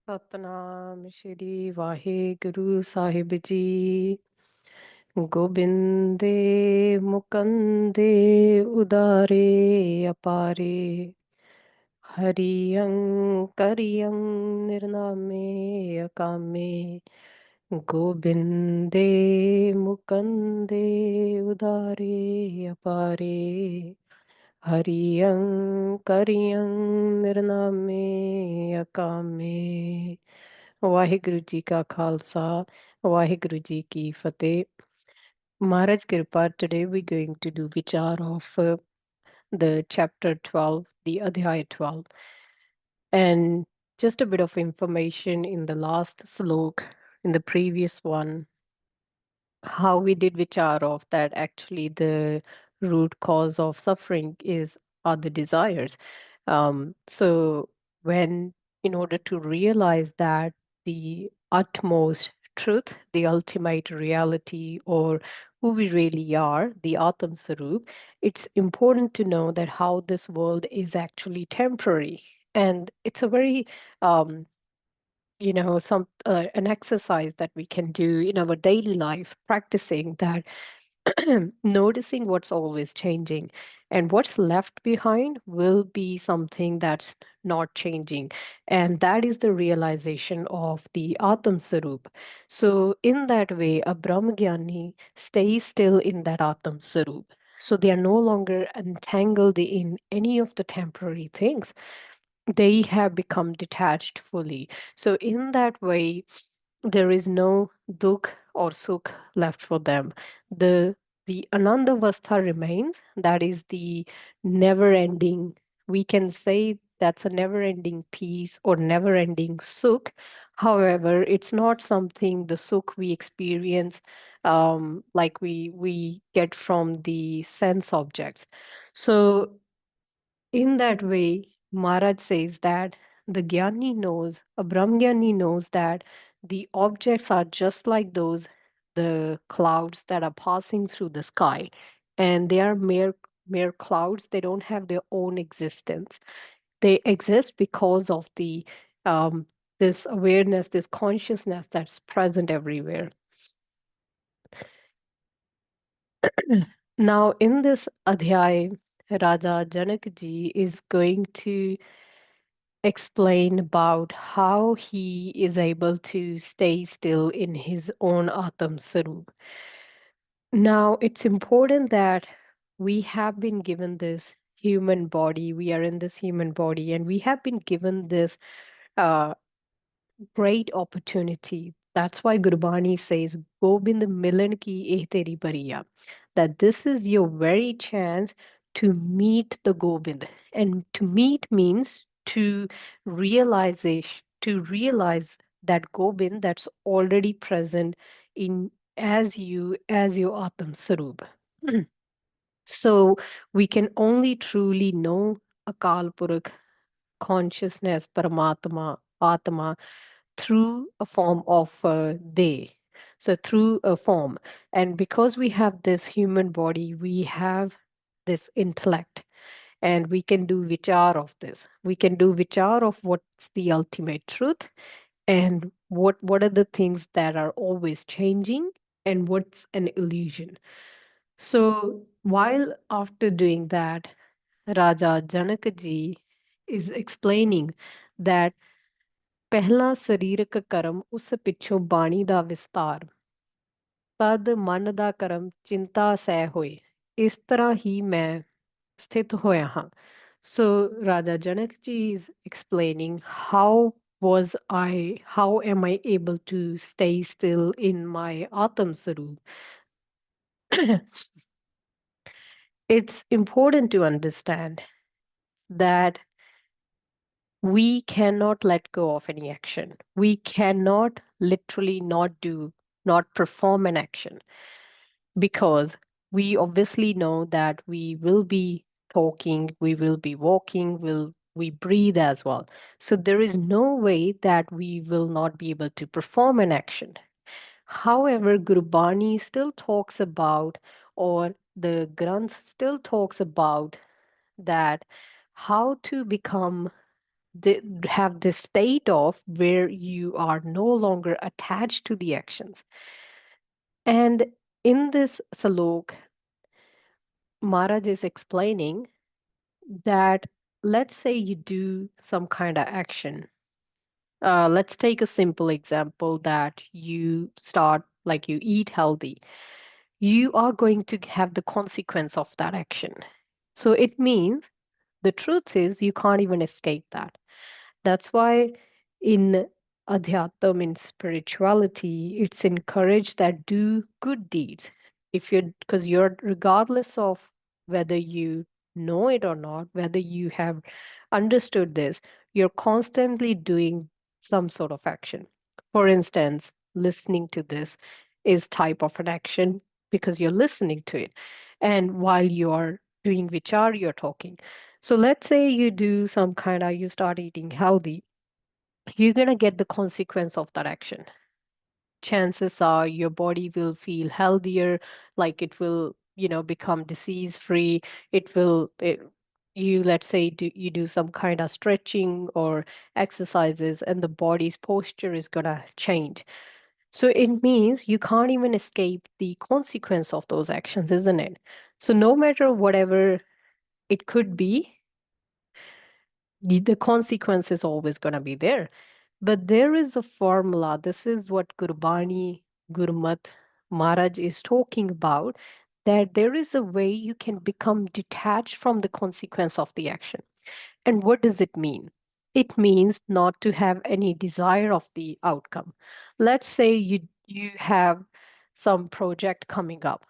ਸਤਨਾਮ ਸ਼੍ਰੀ ਵਾਹਿਗੁਰੂ ਸਾਹਿਬ ਜੀ। ਗੋਬਿੰਦੇ ਮੁਕੰਦੇ ਉਦਾਰੇ ਅਪਾਰੇ ਹਰੀਅੰ ਕਰਿਅੰ ਨਿਰਨਾਮੇ ਅਕਾਮੇ ਗੋਬਿੰਦੇ ਮੁਕੰਦੇ ਉਦਾਰੇ ਅਪਾਰੇ ਹਰੀਅੰ ਕਰਿਅੰ ਨਿਰਨਾਮੇ ਅਕਾਮੇ। ਵਾਹਿਗੁਰੂ ਜੀ ਕਾ ਖਾਲਸਾ, ਵਾਹਿਗੁਰੂ ਜੀ ਕੀ ਫਤਿਹ। Maharaj Kripa, today we're going to do vichar of the chapter 12, the Adhyaae 12. And just a bit of information in the last slok, in the previous one, how we did vichar of that actually the root cause of suffering is are the desires. So when in order to realize that the utmost truth, the ultimate reality, or who we really are, the Atam Sarup, it's important to know that how this world is actually temporary. And it's a very some an exercise that we can do in our daily life, practicing that, noticing what's always changing, and what's left behind will be something that's not changing. And that is the realization of the Atam Sarup. So in that way, a Brahmagyani stays still in that Atam Sarup. So they are no longer entangled in any of the temporary things. They have become detached fully. So in that way, there is no dukh or sukh left for them. The Anandavastha remains. That is the never ending. We can say that's a never ending peace or never ending sukh. However, it's not something the sukh we experience like we get from the sense objects. So in that way, Maharaj says that the Jnani knows, a Brahmgyani knows that the objects are just like those, the clouds that are passing through the sky. And they are mere clouds. They don't have their own existence. They exist because of the this awareness, this consciousness that's present everywhere. Now, in this Adhyay, Raja Janak ji is going to explain about how he is able to stay still in his own Atam Sarup. Now, it's important that we have been given this human body, we are in this human body, and we have been given this uh, great opportunity. That's why Gurbani says, Gobind Milan ki eh teri bariya, that this is your very chance to meet the Gobind. And to meet means to realize that Gobind that's already present in as you, as your Atam Sarup. So we can only truly know Akal Purakh, consciousness, Paramatma, Atma, through a form of they. So through a form. And because we have this human body, we have this intellect, and we can do vichar of this. We can do vichar of what's the ultimate truth, and what are the things that are always changing, and what's an illusion. So while after doing that, Raja Janakaji is explaining that ਪਹਿਲਾ ਸਰੀਰਕ ਕਰਮ ਉਸ ਪਿੱਛੋਂ ਬਾਣੀ ਦਾ ਵਿਸਤਾਰ, ਤਦ ਮਨ ਦਾ ਕਰਮ ਚਿੰਤਾ ਸਹਿ ਹੋਏ, ਇਸ ਤਰ੍ਹਾਂ ਹੀ ਮੈਂ ਸਥਿਤ ਹੋਇਆ ਹਾਂ. So Raja Janakji is explaining how am I able to stay still in my Atam Sarup? It's important to understand that we cannot let go of any action. We cannot literally not perform an action, because we obviously know that we will be talking, we will be walking, we breathe as well. So there is no way that we will not be able to perform an action. However, Gurbani still talks about, or the Granth still talks about, that how to become have this state of where you are no longer attached to the actions. And in this salok, Maharaj is explaining that, let's say you do some kind of action. Let's take a simple example that you start, like you eat healthy. You are going to have the consequence of that action. So it means the truth is you can't even escape that. That's why in Adhyaatam, in spirituality, it's encouraged that do good deeds. If you're, because you're, regardless of whether you know it or not, whether you have understood this, you're constantly doing some sort of action. For instance, listening to this is type of an action because you're listening to it. And while you're doing vichar, you're talking. So let's say you do some kind of, you start eating healthy, you're going to get the consequence of that action. Chances are your body will feel healthier, like it will, become disease free. It will, you, let's say, you do some kind of stretching or exercises, and the body's posture is going to change. So it means you can't even escape the consequence of those actions, isn't it? So no matter whatever it could be, the consequence is always going to be there. But there is a formula. This is what Gurbani, Gurmat, Maharaj is talking about, that there is a way you can become detached from the consequence of the action. And what does it mean? It means not to have any desire of the outcome. Let's say you have some project coming up,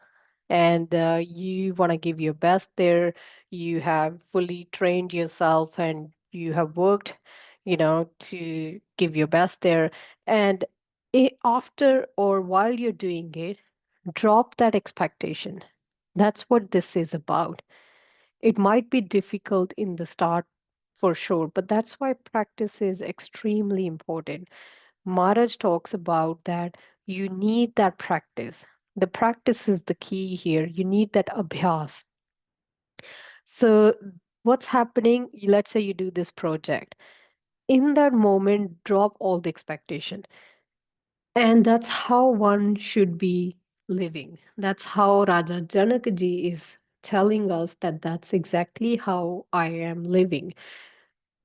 and you want to give your best there. You have fully trained yourself and you have worked, to give your best there. And after or while you're doing it, drop that expectation. That's what this is about. It might be difficult in the start for sure, but that's why practice is extremely important. Maharaj talks about that you need that practice. The practice is the key here. You need that abhyas. So, what's happening? Let's say you do this project. In that moment, drop all the expectation. And that's how one should be living. That's how Raja Janakaji is telling us that that's exactly how I am living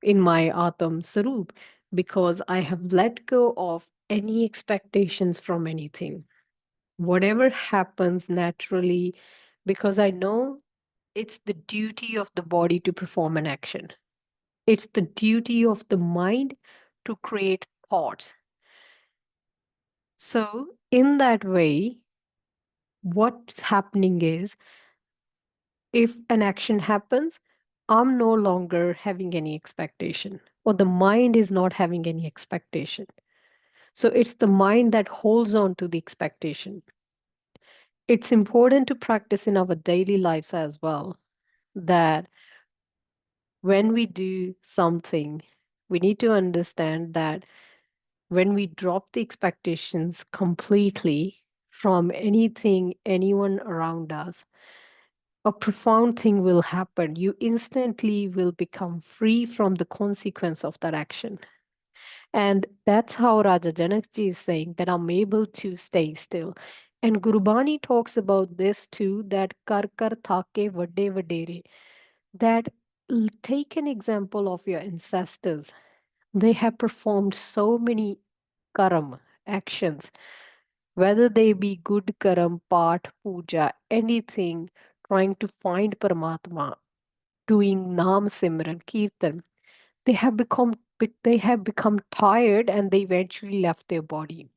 in my Atam Sarup, because I have let go of any expectations from anything. Whatever happens naturally, because I know it's the duty of the body to perform an action. It's the duty of the mind to create thoughts. So, in that way, what's happening is if an action happens, I'm no longer having any expectation, or the mind is not having any expectation. So, it's the mind that holds on to the expectation. It's important to practice in our daily lives as well that when we do something, we need to understand that when we drop the expectations completely from anything, anyone around us, a profound thing will happen. You instantly will become free from the consequence of that action. And that's how Raja Janakji is saying that I'm able to stay still. And Gurbani talks about this too, that kar kar thake vade vadere, that take an example of your ancestors. They have performed so many karam, actions, whether they be good karam, part, puja, anything, trying to find Paramatma, doing Nam Simran, Kirtan. They have become tired and they eventually left their body.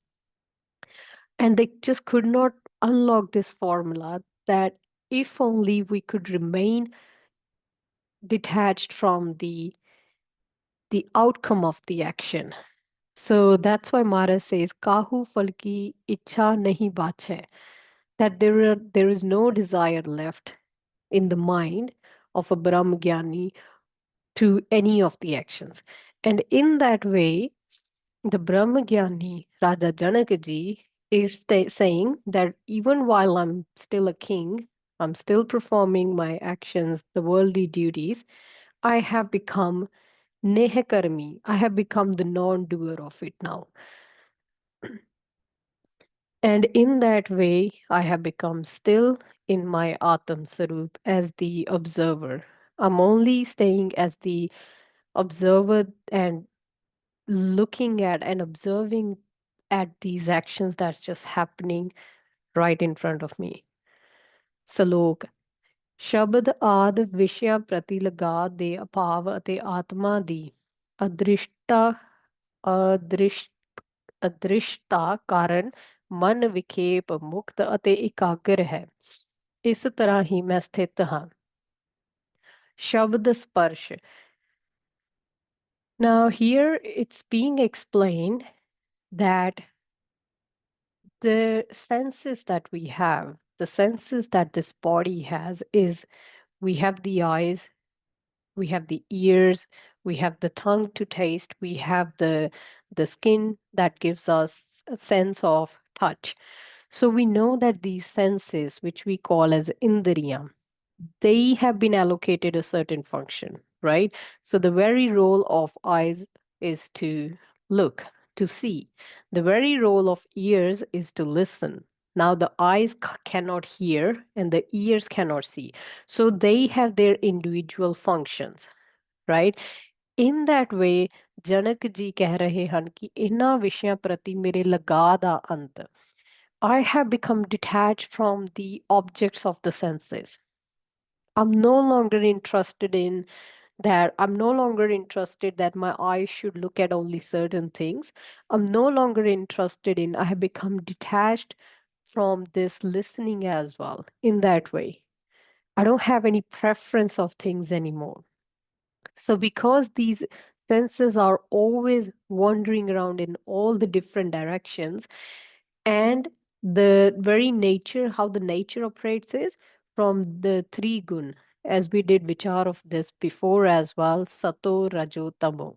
And they just could not unlock this formula that if only we could remain detached from the outcome of the action. So that's why Maharaj says, Kahu falki ichha nahi bache, that there is no desire left in the mind of a Brahmgyani to any of the actions. And in that way, the Brahmgyani, Raja Janakaji, is saying that even while I'm still a king, I'm still performing my actions, the worldly duties, I have become Nehakarmi. I have become the non-doer of it now. And in that way, I have become still in my Atam Sarup as the observer. I'm only staying as the observer and looking at and observing at these actions that's just happening right in front of me. Salok. ਸ਼ਬਦ ਆਦ ਵਿਸ਼ਿਆਂ ਪ੍ਰਤੀ ਲਗਾ ਦੇ ਅਭਾਵ ਅਤੇ ਆਤਮਾ ਦੀ ਅਦ੍ਰਿਸ਼ਟਾ ਅਦ੍ਰਿਸ਼ ਅਦ੍ਰਿਸ਼ਟਤਾ ਕਾਰਨ ਮਨ ਵਿਖੇਪ ਮੁਕਤ ਅਤੇ ਇਕਾਗਰ ਹੈ ਇਸ ਤਰ੍ਹਾਂ ਹੀ ਮੈਂ ਸਥਿਤ ਹਾਂ ਸ਼ਬਦ ਸਪਰਸ਼ Now here it's being explained that the senses that we have, the senses that this body has is we have the eyes, we have the ears, we have the tongue to taste, we have the skin that gives us a sense of touch. So we know that these senses, which we call as indriya, they have been allocated a certain function, right? So the very role of eyes is to look, to see. The very role of ears is to listen. Now the eyes cannot hear and the ears cannot see. So they have their individual functions, right? In that way, Janak ji ਕਹਿ ਰਹੇ ਹਨ ਕਿ ਇਹਨਾਂ ਵਿਸ਼ਿਆਂ ਪ੍ਰਤੀ ਮੇਰੇ ਲਗਾ ਦਾ ਅੰਤ. I have become detached from the objects of the senses. I'm no longer interested in that. I'm no longer interested that my eyes should look at only certain things. I'm no longer interested in, I have become detached from this listening as well in that way. I don't have any preference of things anymore. So, because these senses are always wandering around in all the different directions, and the very nature, how the nature operates is from the three gun, as we did vichar of this before as well, sato, rajo, tamo.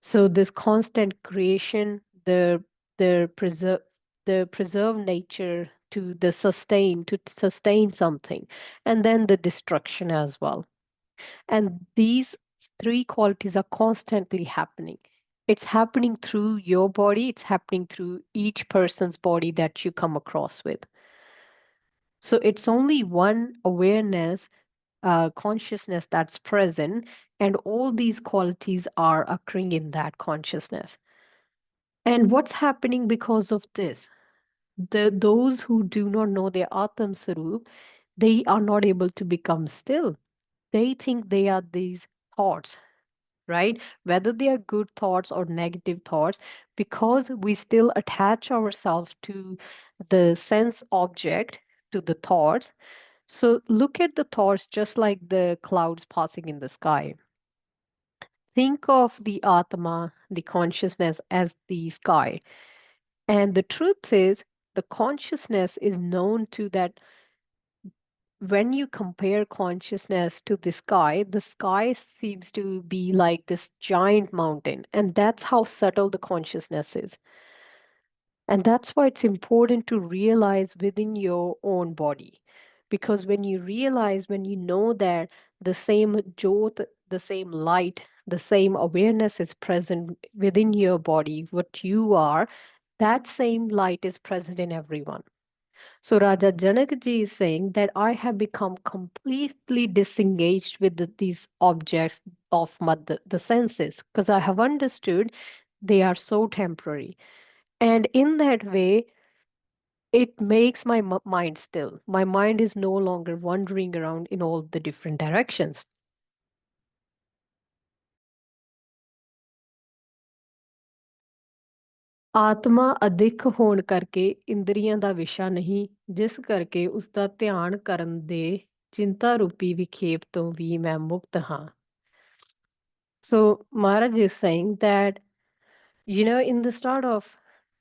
So this constant creation, the preserve, the preserve nature to sustain something, and then the destruction as well. And these three qualities are constantly happening. It's happening through your body, it's happening through each person's body that you come across with. So it's only one awareness, consciousness that's present, and all these qualities are occurring in that consciousness. And what's happening because of this? Those who do not know their Atam Sarup, they are not able to become still. They think they are these thoughts, right? Whether they are good thoughts or negative thoughts, because we still attach ourselves to the sense object, to the thoughts. So look at the thoughts just like the clouds passing in the sky. Think of the Atma, the consciousness, as the sky. And the truth is, the consciousness is known to that when you compare consciousness to the sky seems to be like this giant mountain. And that's how subtle the consciousness is. And that's why it's important to realize within your own body. Because when you realize, when you know that the same jyot, the same light, the same awareness is present within your body, what you are, that same light is present in everyone. So Raja Janak ji is saying that I have become completely disengaged with these objects of the senses because I have understood they are so temporary. And in that way, it makes my mind still. My mind is no longer wandering around in all the different directions. ਆਤਮਾ ਅਦਿੱਖ ਹੋਣ ਕਰਕੇ ਇੰਦਰੀਆਂ ਦਾ ਵਿਸ਼ਾ ਨਹੀਂ ਜਿਸ ਕਰਕੇ ਉਸ ਦਾ ਧਿਆਨ ਕਰਨ ਦੇ ਚਿੰਤਾ ਰੂਪੀ ਵਿਖੇਪ ਤੋਂ ਵੀ ਮੈਂ ਮੁਕਤ ਹਾਂ So Maharaj is saying that, in the start of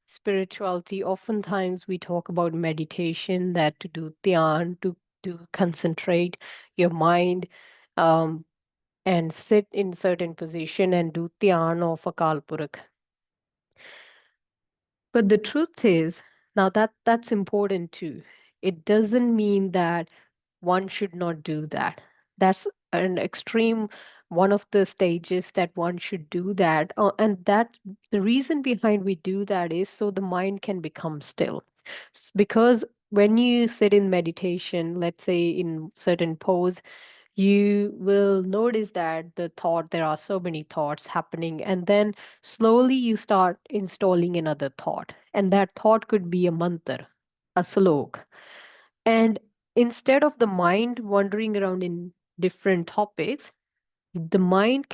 spirituality, oftentimes we talk about meditation, that to do dhyan, to concentrate your mind, um, and sit in certain position and do dhyan of Akal Purakh. But the truth is, now that's important too. It doesn't mean that one should not do that. That's an extreme one of the stages that one should do that. And that the reason behind we do that is so the mind can become still. Because when you sit in meditation, let's say in certain pose, you will notice that there are so many thoughts happening, and then slowly you start installing another thought, and that thought could be a mantra, a slok. And instead of the mind wandering around in different topics, the mind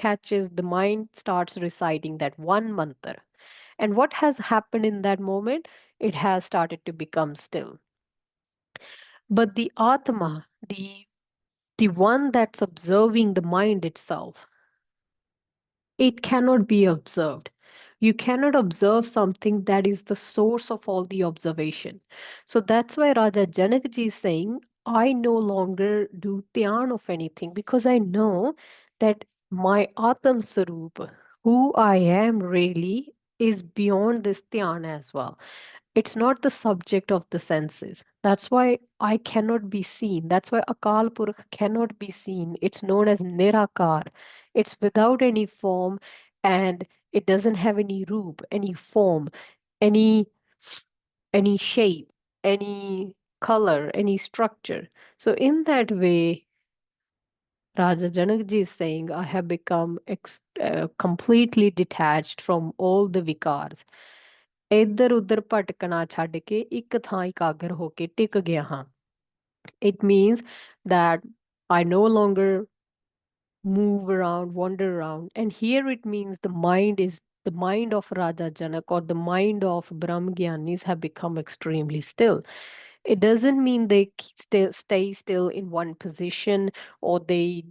starts reciting that one mantra. And what has happened in that moment? It has started to become still. But the Atma, the one that's observing the mind itself, it cannot be observed. You cannot observe something that is the source of all the observation. So that's why Raja Janakji is saying, I no longer do dhyan of anything because I know that my Atam Sarup, who I am really, is beyond this dhyan as well. It's not the subject of the senses. That's why I cannot be seen. That's why Akal Purukh cannot be seen. It's known as Nirakar. It's without any form, and it doesn't have any roop, any form, any any shape, any color, any structure. So in that way, Raja Janakji is saying, I have become completely detached from all the vikars. ਇੱਧਰ ਉੱਧਰ ਭਟਕਣਾ ਛੱਡ ਕੇ ਇੱਕ ਥਾਂ ਇਕਾਗਰ ਹੋ ਕੇ ਟਿਕ ਗਿਆ ਹਾਂ. It means that I no longer move around, wander around. And here it means the mind of Raja Janak or the mind of Brahmgyanis have become extremely still. It doesn't mean they stay still in one position, or they,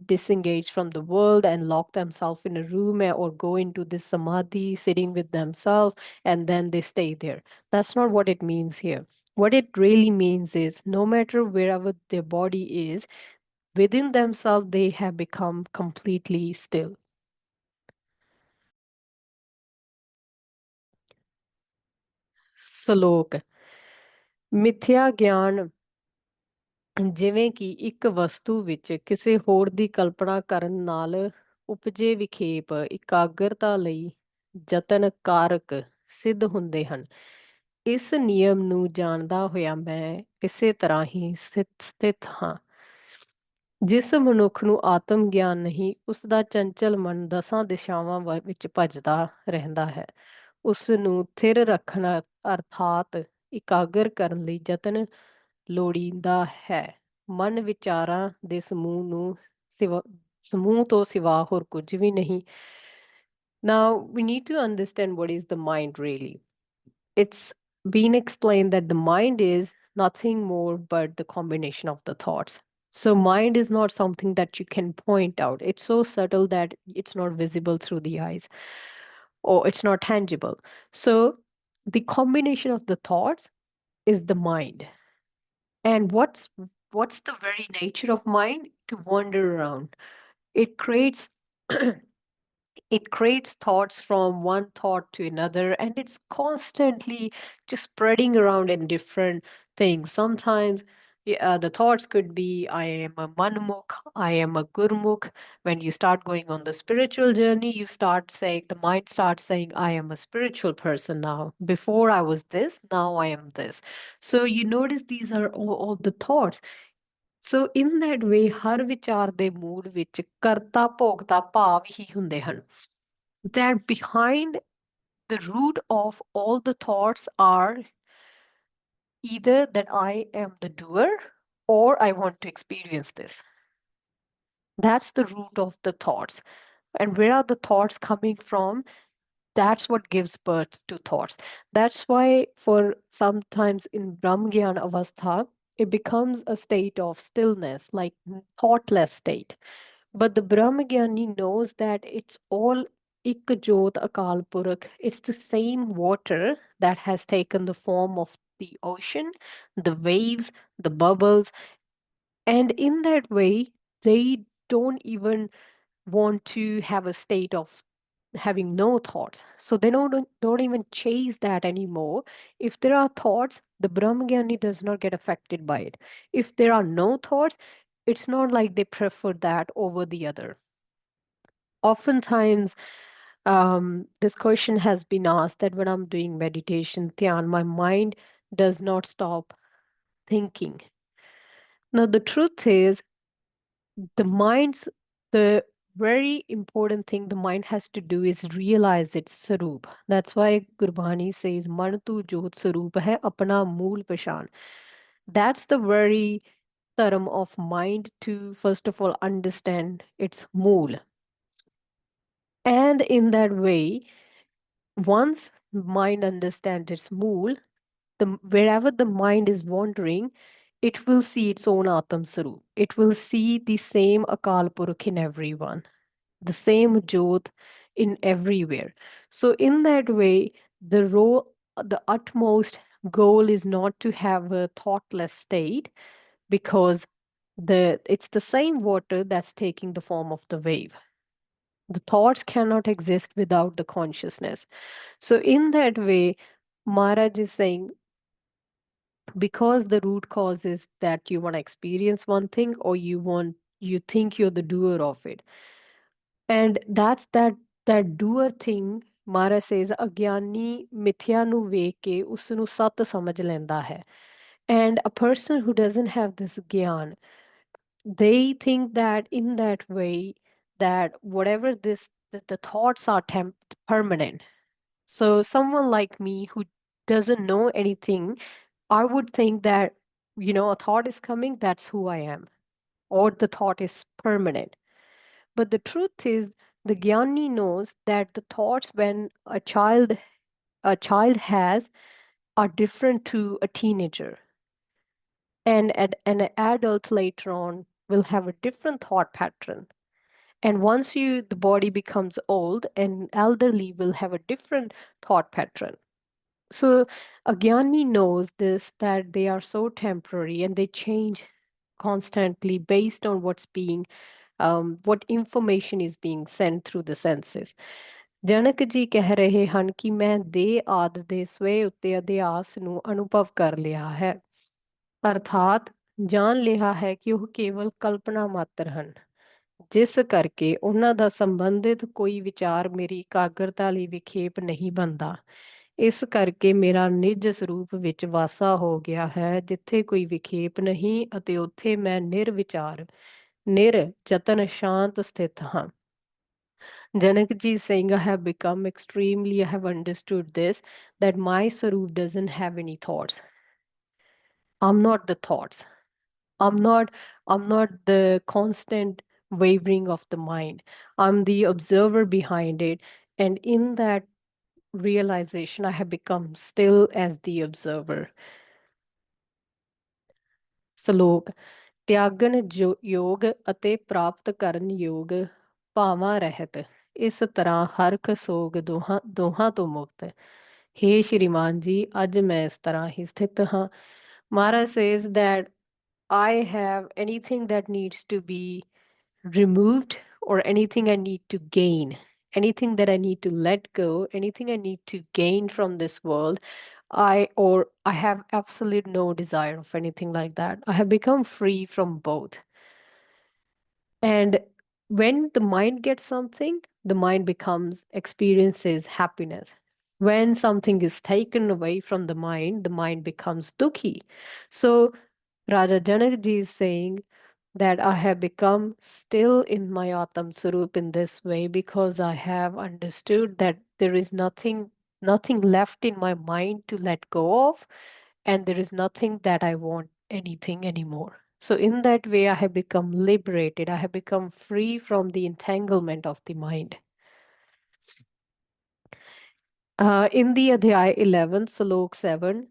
disengage from the world and lock themselves in a room, or go into this samadhi, sitting with themselves, and then they stay there. That's not what it means here. What it really means is no matter wherever their body is, within themselves, they have become completely still. Salok. ਮਿਥਿਆ ਗਿਆਨ ਜਿਵੇਂ ਕਿ ਇੱਕ ਵਸਤੂ ਵਿੱਚ ਕਿਸੇ ਹੋਰ ਦੀ ਕਲਪਨਾ ਕਰਨ ਨਾਲ ਉਪਜੇ ਵਿਖੇਪ ਇਕਾਗਰਤਾ ਲਈ ਯਤਨ ਕਾਰਕ ਸਿੱਧ ਹੁੰਦੇ ਹਨ। ਇਸ ਨਿਯਮ ਨੂੰ ਜਾਣਦਾ ਹੋਇਆ ਮੈਂ ਇਸੇ ਤਰ੍ਹਾਂ ਹੀ ਸਥਿਤ ਹਾਂ। ਜਿਸ ਮਨੁੱਖ ਨੂੰ ਆਤਮ ਗਿਆਨ ਨਹੀਂ, ਉਸ ਦਾ ਚੰਚਲ ਮਨ ਦਸਾਂ ਦਿਸ਼ਾਵਾਂ ਵਿੱਚ ਭੱਜਦਾ ਰਹਿੰਦਾ ਹੈ। ਉਸ ਨੂੰ ਥਿਰ ਰੱਖਣਾ ਅਰਥਾਤ ਇਕਾਗਰ ਕਰਨ ਲਈ ਯਤਨ ਲੋੜੀਂਦਾ ਹੈ। ਮਨ ਵਿਚਾਰਾਂ ਦੇ ਸਮੂਹ ਤੋਂ ਸਿਵਾ ਹੋਰ ਕੁਝ ਵੀ ਨਹੀਂ। Now, we need to understand what is the mind really. It's been explained that the mind is nothing more but the combination of the thoughts. So mind is not something that you can point out. It's so subtle that it's not visible through the eyes, or it's not tangible. So the combination of the thoughts is the mind. And what's the very nature of mind? To wander around. It creates it creates thoughts from one thought to another, and it's constantly just spreading around in different things. Sometimes the thoughts could be, I am a manmukh, I am a gurmukh. When you start going on the spiritual journey, you start saying, the mind starts saying, I am a spiritual person now. Before I was this, now I am this. So you notice these are all the thoughts. So in that way, ਹਰ ਵਿਚਾਰ ਦੇ ਮੂਲ ਵਿੱਚ ਕਰਤਾ ਭੋਗਤਾ ਭਾਵ ਹੀ ਹੁੰਦੇ ਹਨ. That behind the root of all the thoughts are either that I am the doer or I want to experience this. That's the root of the thoughts. And where are the thoughts coming from? That's what gives birth to thoughts. That's why for sometimes in Brahmgyan Avastha, it becomes a state of stillness, like thoughtless state. But the Brahmagyani knows that it's all Ikajot Akal Purakh. It's the same water that has taken the form of the ocean, the waves, the bubbles. And in that way, they don't even want to have a state of having no thoughts. So they don't even chase that anymore. If there are thoughts, the Brahmagyani does not get affected by it. If there are no thoughts, it's not like they prefer that over the other. Oftentimes, this question has been asked that when I'm doing meditation, Dhyan, my mind does not stop thinking. Now, the truth is, the mind's the very important thing the mind has to do is realize its sarup. That's why Gurbani says, Man tu jot sarup hai, apna mool pashan. That's the very term of mind to, first of all, understand its mool. And in that way, once mind understands its mool, wherever the mind is wandering, it will see its own Atam Sarup. It will see the same Akal Purukh in everyone, the same Jyot in everywhere. So, in that way, the utmost goal is not to have a thoughtless state, because it's the same water that's taking the form of the wave. The thoughts cannot exist without the consciousness. So, in that way, Maharaj is saying, because the root cause is that you want to experience one thing, or you think you're the doer of it. And that's that doer thing. Maharaj says, ਅਗਿਆਨੀ ਮਿਥਿਆ ਨੂੰ ਵੇਖ ਕੇ ਉਸ ਨੂੰ ਸੱਤ ਸਮਝ ਲੈਂਦਾ ਹੈ. And a person who doesn't have this gyan, they think that in that way, that whatever that the thoughts are permanent. So someone like me who doesn't know anything, I would think that, a thought is coming, that's who I am, or the thought is permanent. But the truth is, the Gyani knows that the thoughts when a child has are different to a teenager. And an adult later on will have a different thought pattern. And once the body becomes old, and elderly will have a different thought pattern. So a Gyani knows this, that they are so temporary and they change constantly based on what information is being sent through the senses. ਜਨਕ ਜੀ ਕਹਿ ਰਹੇ ਹਨ ਕਿ ਮੈਂ ਦੇ ਆਦਿ ਦੇ ਸਵੇ ਉੱਤੇ ਅਧਿਆਸ ਨੂੰ ਅਨੁਭਵ ਕਰ ਲਿਆ ਹੈ, ਅਰਥਾਤ ਜਾਣ ਲਿਆ ਹੈ ਕਿ ਉਹ ਕੇਵਲ ਕਲਪਨਾ ਮਾਤਰ ਹਨ, ਜਿਸ ਕਰਕੇ ਉਹਨਾਂ ਦਾ ਸੰਬੰਧਿਤ ਕੋਈ ਵਿਚਾਰ ਮੇਰੀ ਇਕਾਗਰਤਾ ਲਈ ਵਿਖੇਪ ਨਹੀਂ ਬਣਦਾ। ਇਸ ਕਰਕੇ ਮੇਰਾ ਨਿੱਜ ਸਰੂਪ ਵਿੱਚ ਵਾਸਾ ਹੋ ਗਿਆ ਹੈ, ਜਿੱਥੇ ਕੋਈ ਵਿਖੇਪ ਨਹੀਂ, ਅਤੇ ਉੱਥੇ ਮੈਂ ਨਿਰਵਿਚਾਰ ਨਿਰਯਤਨ ਸ਼ਾਂਤ ਸਥਿਤ ਹਾਂ। Janakji is saying, I have understood this, that my Sarup doesn't have any thoughts. I'm not the thoughts. I'm not I'm not the constant wavering of the mind. I'm the observer behind it. And in that realization, I have become still as the observer. Salok, ਤਿਆਗਣ ਯੋਗ ਅਤੇ ਪ੍ਰਾਪਤ ਕਰਨ ਯੋਗ ਭਾਵਾਂ ਰਹਿਤ, ਇਸ ਤਰ੍ਹਾਂ ਹਰਖ ਸੋਗ ਦੋਹਾਂ ਤੋਂ ਮੁਕਤ। ਹੇ ਸ਼੍ਰੀਮਾਨ ਜੀ, ਅੱਜ ਮੈਂ ਇਸ ਤਰ੍ਹਾਂ ਹੀ ਸਥਿਤ ਹਾਂ। Maharaj says that I have anything that needs to be removed, or anything I need to gain, anything that I need to let go, anything I need to gain from this world, I have absolute no desire of anything like that. I have become free from both. And when the mind gets something, the mind experiences happiness. When something is taken away from the mind becomes dukhi. So Raja Janakji is saying that I have become still in my Atam Sarup in this way, because I have understood that there is nothing left in my mind to let go of, and there is nothing that I want anything anymore. So, in that way, I have become liberated. I have become free from the entanglement of the mind. In the Adhyaae 11, Salok 7,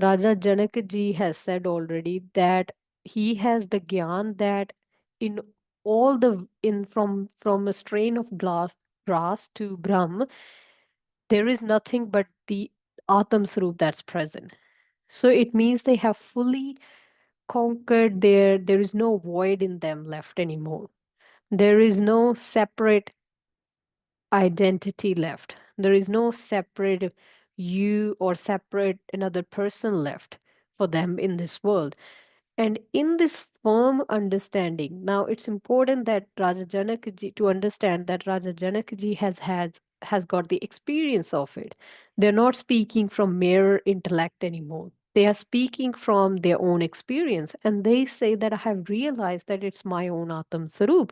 Raja Janak ji has said already that he has the gyan that in from a strain of grass to Brahm, there is nothing but the Atam Swarup that's present. So it means they have fully conquered there is no void in them left anymore. There is no separate identity left. There is no separate you or separate another person left for them in this world. And in this firm understanding, now it's important that Raja Janakji to understand that Raja Janakji has got the experience of it. They're not speaking from mere intellect anymore. They are speaking from their own experience, and they say that I have realized that it's my own Atam Sarup.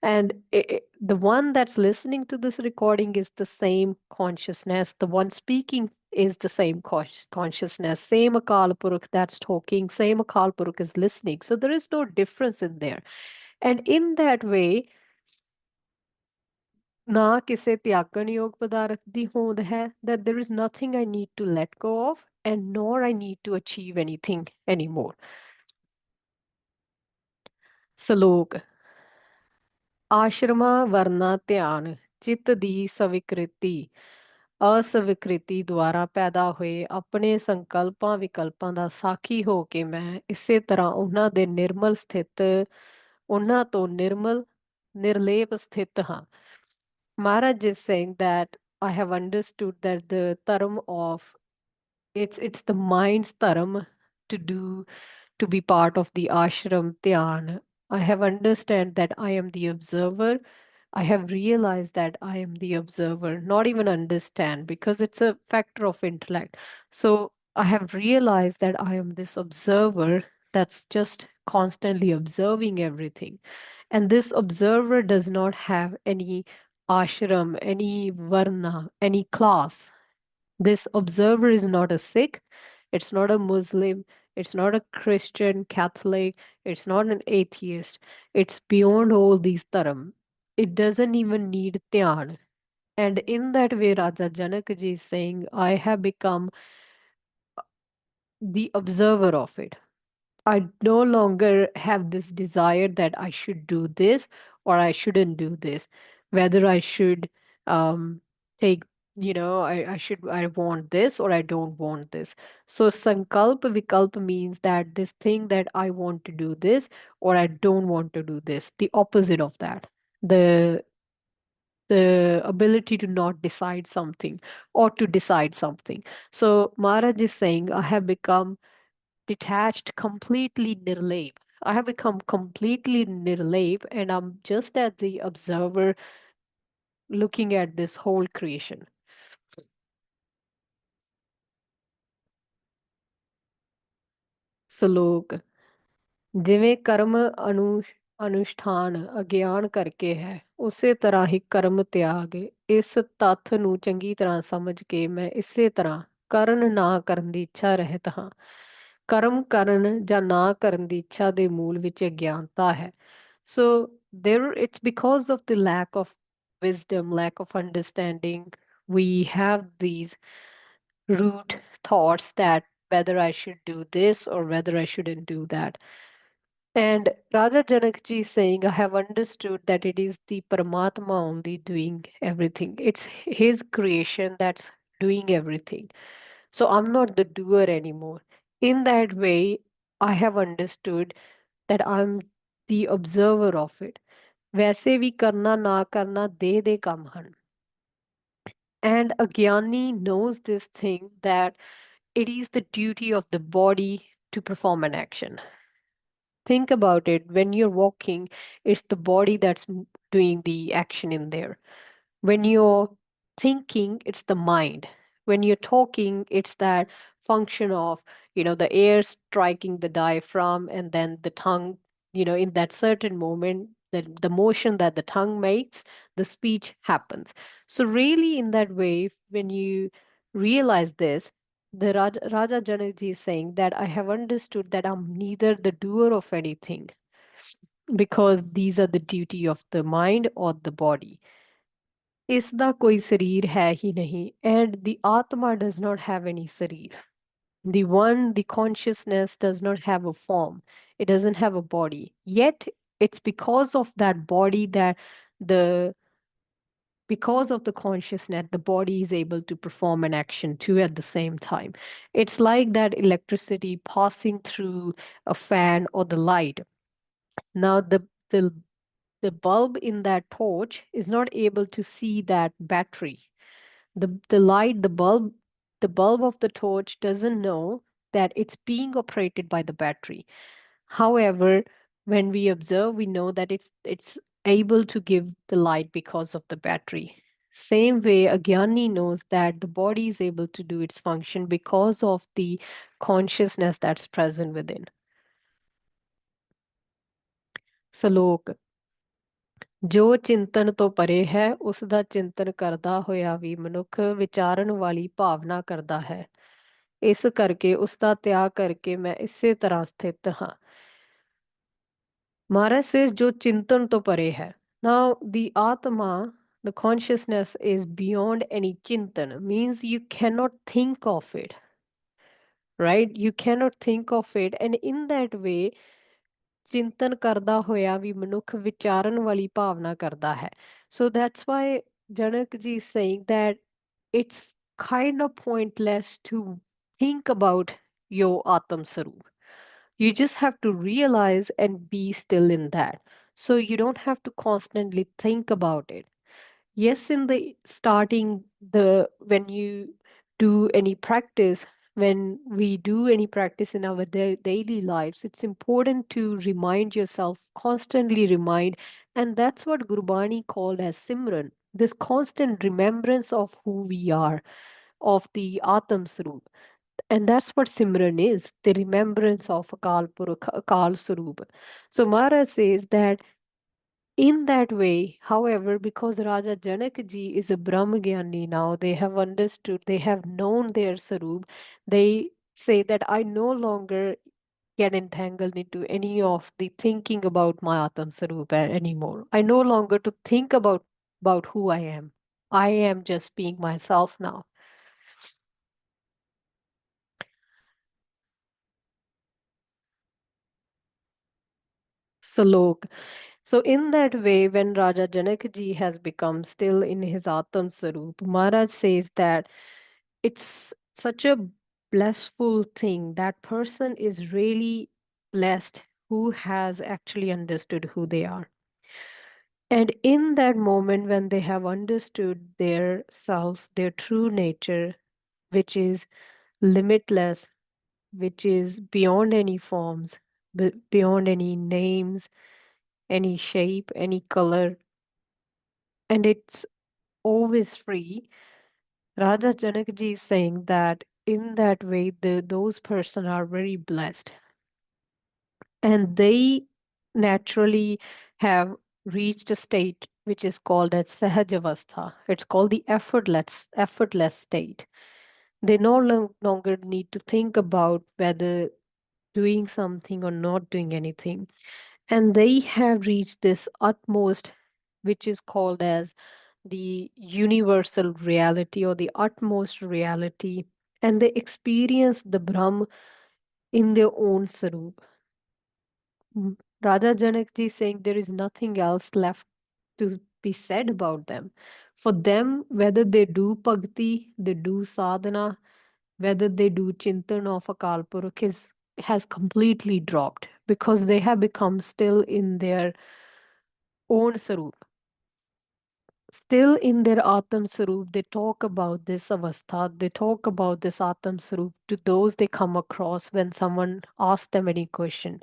And the one that's listening to this recording is the same consciousness. The one speaking is the same consciousness. Same Akal Purukh that's talking, same Akal Purukh is listening. So there is no difference in there. And in that way, ਨਾ ਕਿਸੇ ਤਿਆਗਣ ਯੋਗ ਪਦਾਰਥ ਦੀ ਹੋਂਦ ਹੈ that there is nothing I need to let go of and nor I need to achieve anything anymore. Salok ਆਸ਼ਰਮਾ ਵਰਨਾ ਧਿਆਨ ਚਿੱਤ ਦੀ ਸਵੀਕ੍ਰਿਤੀ ਅਸਵੀਕ੍ਰਿਤੀ ਦੁਆਰਾ ਪੈਦਾ ਹੋਏ ਆਪਣੇ ਸੰਕਲਪਾਂ ਵਿਕਲਪਾਂ ਦਾ ਸਾਖੀ ਹੋ ਕੇ ਮੈਂ ਇਸੇ ਤਰ੍ਹਾਂ ਉਹਨਾਂ ਦੇ ਨਿਰਮਲ ਸਥਿਤ ਉਹਨਾਂ ਤੋਂ ਨਿਰਮਲ ਨਿਰਲੇਪ ਸਥਿਤ ਹਾਂ. Maharaj is saying that I have understood that the dharma of it's the mind's dharma to do to be part of the ashram dhyan. I have understand that I am the observer. I have realized that I am the observer, not even understand because it's a factor of intellect. So I have realized that I am this observer that's just constantly observing everything. And this observer does not have any ashram, any varna, any class. This observer is not a Sikh, it's not a Muslim, it's not a Christian, Catholic, it's not an atheist. It's beyond all these dharam. It doesn't even need dhyan. And in that way, Raja Janakji is saying, I have become the observer of it. I no longer have this desire that I should do this or I shouldn't do this, whether I should take, I want this or I don't want this. So sankalpa vikalpa means that this thing that I want to do this or I don't want to do this, the opposite of that. The ability to not decide something or to decide something. So Maharaj is saying, I have become detached, completely nirlep. I have become completely nirlep and I'm just as the observer looking at this whole creation. Salok ਜਿਵੇਂ ਕਰਮ ਅਨੁਸ਼ਠਾਨ ਅਗਿਆਨ ਕਰਕੇ ਹੈ ਉਸੇ ਤਰ੍ਹਾਂ ਹੀ ਕਰਮ ਤਿਆਗ ਇਸ ਤੱਥ ਨੂੰ ਚੰਗੀ ਤਰ੍ਹਾਂ ਸਮਝ ਕੇ ਮੈਂ ਇਸੇ ਤਰ੍ਹਾਂ ਕਰਨ ਨਾ ਕਰਨ ਦੀ ਇੱਛਾ ਰਹਿਤ ਹਾਂ. ਕਰਮ ਕਰਨ ਜਾਂ ਨਾ ਕਰਨ ਦੀ ਇੱਛਾ ਦੇ ਮੂਲ ਵਿੱਚ ਅਗਿਆਨਤਾ ਹੈ. So there it's because of the lack of wisdom, lack of understanding, we have these root thoughts that whether I should do this or whether I shouldn't do that. And Raja Janakji is saying, I have understood that it is the Paramatma only doing everything. It's his creation that's doing everything. So I'm not the doer anymore. In that way, I have understood that I'm the observer of it. वैसे भी करना ना करना दे दे काम ਹਨ. And a Gyani knows this thing that it is the duty of the body to perform an action. Think about it. When you're walking, it's the body that's doing the action in there. When you're thinking, it's the mind. When you're talking, it's that function of, the air striking the diaphragm and then the tongue, in that certain moment, the motion that the tongue makes, the speech happens. So, really, in that way, when you realize this, the Raja Janakji is saying that I have understood that I'm neither the doer of anything because these are the duty of the mind or the body. इसदा कोई शरीर है ही नहीं, and the Atma does not have any sharir. The one, the consciousness does not have a form. It doesn't have a body. Yet it's because of that body that the because of the consciousness, the body is able to perform an action too at the same time. It's like that electricity passing through a fan or the light. Now the the bulb in that torch is not able to see that battery. The light, the bulb of the torch doesn't know that it's being operated by the battery. However, when we observe, we know that it's able to give the light because of the battery. Same way, a Gyani knows that the body is able to do its function because of the consciousness that's present within. Salok, ਜੋ ਚਿੰਤਨ ਤੋਂ ਪਰੇ ਹੈ ਉਸ ਦਾ ਚਿੰਤਨ ਕਰਦਾ ਹੋਇਆ ਵੀ ਮਨੁੱਖ ਵਿਚਾਰਨ ਵਾਲੀ ਭਾਵਨਾ ਕਰਦਾ ਹੈ ਇਸ ਕਰਕੇ ਉਸ ਦਾ ਤਿਆਗ ਕਰਕੇ ਮੈਂ ਇਸੇ ਤਰ੍ਹਾਂ ਸਥਿਤ ਹਾਂ Maharaj says ਜੋ ਚਿੰਤਨ ਤੋਂ ਪਰੇ ਹੈ now the atma the consciousness is beyond any chintan means you cannot think of it right you cannot think of it and in that way ਚਿੰਤਨ ਕਰਦਾ ਹੋਇਆ ਵੀ ਮਨੁੱਖ ਵਿਚਾਰਨ ਵਾਲੀ ਭਾਵਨਾ ਕਰਦਾ ਹੈ so that's why Janak ji is saying that it's kind of pointless to think about your Atam Sarup. You just have to realize and be still in that. So you don't have to constantly think about it. Yes, in the starting, the when you do any practice, when we do any practice in our daily lives, it's important to remind yourself, constantly remind, and that's what Gurbani called as Simran. This constant remembrance of who we are, of the Atam Sarup. And that's what Simran is, the remembrance of Akal Purakh, Akal Sarup. So Maharaj says that in that way, however, because Raja Janak ji is a Brahmagyani now, they have understood, they have known their Sarup, they say that I no longer get entangled into any of the thinking about my Atam Sarup anymore. I no longer to think about who I am. I am just being myself now. Salok. So in that way, when Raja Janakji has become still in his Atam Sarup, Maharaj says that it's such a blissful thing. That person is really blessed who has actually understood who they are. And in that moment, when they have understood their self, their true nature, which is limitless, which is beyond any forms, beyond any names, any shape, any color, and it's always free. Raja Janakji is saying that in that way, those person are very blessed, and they naturally have reached a state which is called as Sahajavastha. It's called the effortless state. They no longer need to think about whether doing something or not doing anything, and they have reached this utmost, which is called as the universal reality or the utmost reality, and they experience the Brahm in their own Sarup. Raja Janakji saying there is nothing else left to be said about them. For them, whether they do Bhakti, they do sadhana, whether they do Chintan of Akal Purakh has completely dropped because they have become still in their own Sarup. Still in their Atam Sarup, they talk about this avastha, they talk about this Atam Sarup to those they come across when someone asks them any question.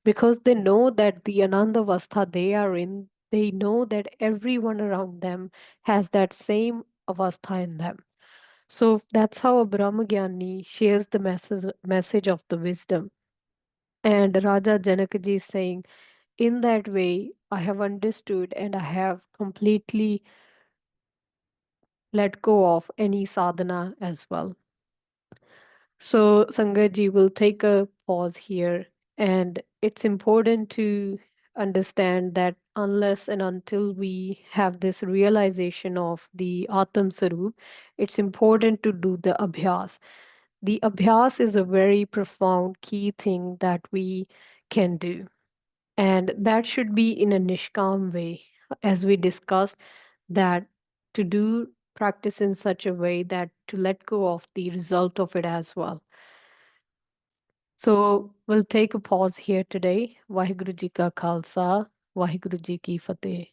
Because they know that the Ananda avastha they are in, they know that everyone around them has that same avastha in them. So that's how a Brahmagyani shares the message of the wisdom. And Raja Janakaji is saying, in that way, I have understood and I have completely let go of any sadhana as well. So, Sangaji will take a pause here, and it's important to understand that unless and until we have this realization of the Atam Sarup, it's important to do the Abhyas. The Abhyas is a very profound key thing that we can do, and that should be in a Nishkam way, as we discussed that to do practice in such a way that to let go of the result of it as well. So we'll take a pause here today. Vaheguru Ji Ka Khalsa, Vaheguru Ji Ki Fateh.